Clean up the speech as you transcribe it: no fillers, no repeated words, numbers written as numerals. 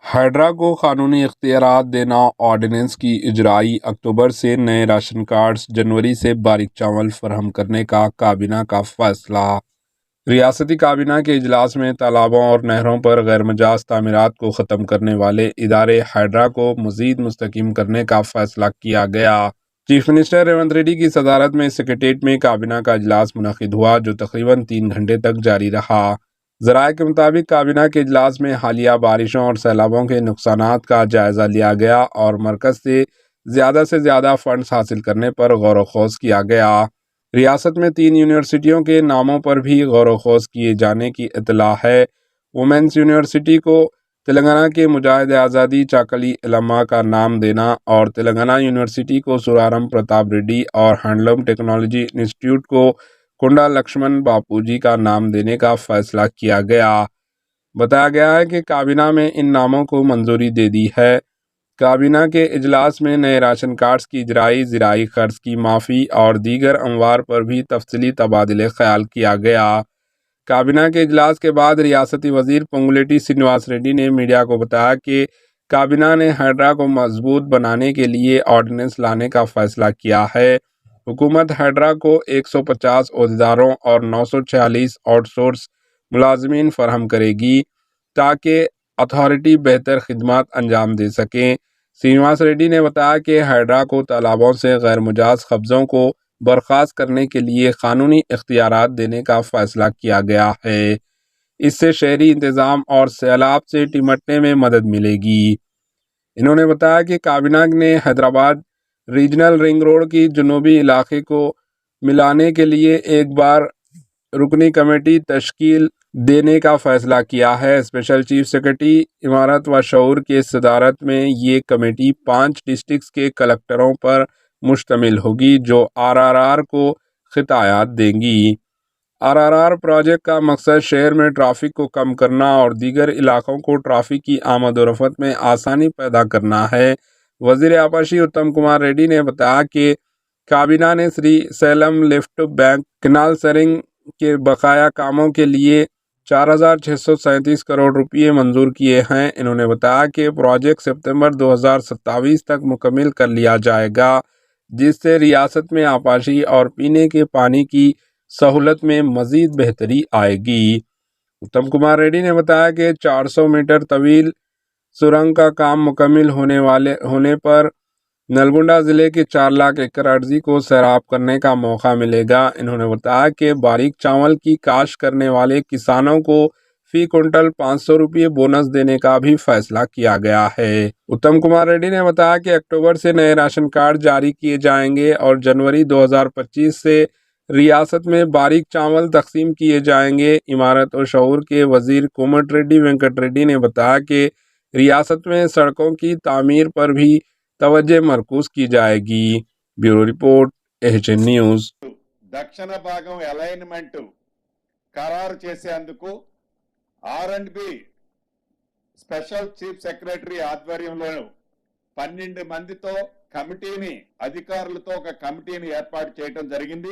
Hydra کو قانونی اختیارات دینا، آرڈیننس کی اجرائی، اکتوبر سے نئے راشن کارڈز، جنوری سے باریک چاول فراہم کرنے کا کابینہ کا فیصلہ۔ ریاستی کابینہ کے اجلاس میں تالابوں اور نہروں پر غیر مجاز تعمیرات کو ختم کرنے والے ادارے ہائیڈرا کو مزید مستحکم کرنے کا فیصلہ کیا گیا۔ چیف منسٹر ریونت ریڈی کی صدارت میں سکریٹریٹ میں کابینہ کا اجلاس منعقد ہوا، جو تقریباً 3 گھنٹے تک جاری رہا۔ ذرائع کے مطابق کابینہ کے اجلاس میں حالیہ بارشوں اور سیلابوں کے نقصانات کا جائزہ لیا گیا اور مرکز سے زیادہ فنڈز حاصل کرنے پر غور و خوض کیا گیا۔ ریاست میں 3 یونیورسٹیوں کے ناموں پر بھی غور و خوض کیے جانے کی اطلاع ہے۔ وومینز یونیورسٹی کو تلنگانہ کے مجاہد آزادی چاکلی علماء کا نام دینا اور تلنگانہ یونیورسٹی کو سورارم پرتاپ ریڈی اور ہینڈلوم ٹیکنالوجی انسٹی ٹیوٹ کو کنڈا لکشمن باپوجی کا نام دینے کا فیصلہ کیا گیا۔ بتایا گیا ہے کہ کابینہ میں ان ناموں کو منظوری دے دی ہے۔ کابینہ کے اجلاس میں نئے راشن کارڈز کی اجرائی، زرعی قرض کی معافی اور دیگر امور پر بھی تفصیلی تبادلہ خیال کیا گیا۔ کابینہ کے اجلاس کے بعد ریاستی وزیر پونگولیٹی سرینواس ریڈی نے میڈیا کو بتایا کہ کابینہ نے ہائیڈرا کو مضبوط بنانے کے لیے آرڈیننس لانے کا فیصلہ کیا ہے۔ حکومت ہائیڈرا کو 150 عہدیداروں اور 946 آؤٹ سورس ملازمین فراہم کرے گی تاکہ اتھارٹی بہتر خدمات انجام دے سکیں۔ سرینواس ریڈی نے بتایا کہ ہائیڈرا کو تالابوں سے غیر مجاز قبضوں کو برخاست کرنے کے لیے قانونی اختیارات دینے کا فیصلہ کیا گیا ہے۔ اس سے شہری انتظام اور سیلاب سے نمٹنے میں مدد ملے گی۔ انہوں نے بتایا کہ کابینہ نے حیدرآباد ریجنل رنگ روڈ کی جنوبی علاقے کو ملانے کے لیے ایک بار رکنی کمیٹی تشکیل دینے کا فیصلہ کیا ہے۔ اسپیشل چیف سکریٹری امارت و شعور کی صدارت میں یہ کمیٹی 5 ڈسٹرکٹس کے کلکٹروں پر مشتمل ہوگی، جو RRR کو خطایات دیں گی۔ RRR پروجیکٹ کا مقصد شہر میں ٹریفک کو کم کرنا اور دیگر علاقوں کو ٹریفک کی آمد و رفت میں آسانی پیدا کرنا ہے۔ وزیر آباشی اتم کمار ریڈی نے بتایا کہ کابینہ نے سری سیلم لیفٹ بینک کینال سرنگ کے بقایا کاموں کے لیے 4637 کروڑ روپے منظور کیے ہیں۔ انہوں نے بتایا کہ پروجیکٹ ستمبر 2027 تک مکمل کر لیا جائے گا، جس سے ریاست میں آبپاشی اور پینے کے پانی کی سہولت میں مزید بہتری آئے گی۔ اتم کمار ریڈی نے بتایا کہ 400 میٹر طویل سرنگ کا کام مکمل ہونے پر نلگنڈا ضلع کے 4 لاکھ ایکڑ اراضی کو سیراب کرنے کا موقع ملے گا۔ انہوں نے بتایا کہ باریک چاول کی کاشت کرنے والے کسانوں کو فی کنٹل 500 روپے بونس دینے کا بھی فیصلہ کیا گیا ہے۔ اتم کمار ریڈی نے بتایا کہ اکتوبر سے نئے راشن کارڈ جاری کیے جائیں گے اور جنوری 2025 سے ریاست میں باریک چاول تقسیم کیے جائیں گے۔ امارت و شعور کے وزیر کومٹ ریڈی وینکٹ ریڈی نے بتایا کہ ریاست میں سڑکوں کی تعمیر پر بھی توجہ مرکوز کی جائے گی۔ Bureau report AHN news. దక్షిణ భాగం అలైన్మెంట్ ఖరారు చేసేందుకు R&B స్పెషల్ చీఫ్ సెక్రటరీ ఆధ్వర్యంలో 12 మందితో కమిటీని అధికారులతో ఒక కమిటీని ఏర్పాటు చేయడం జరిగింది।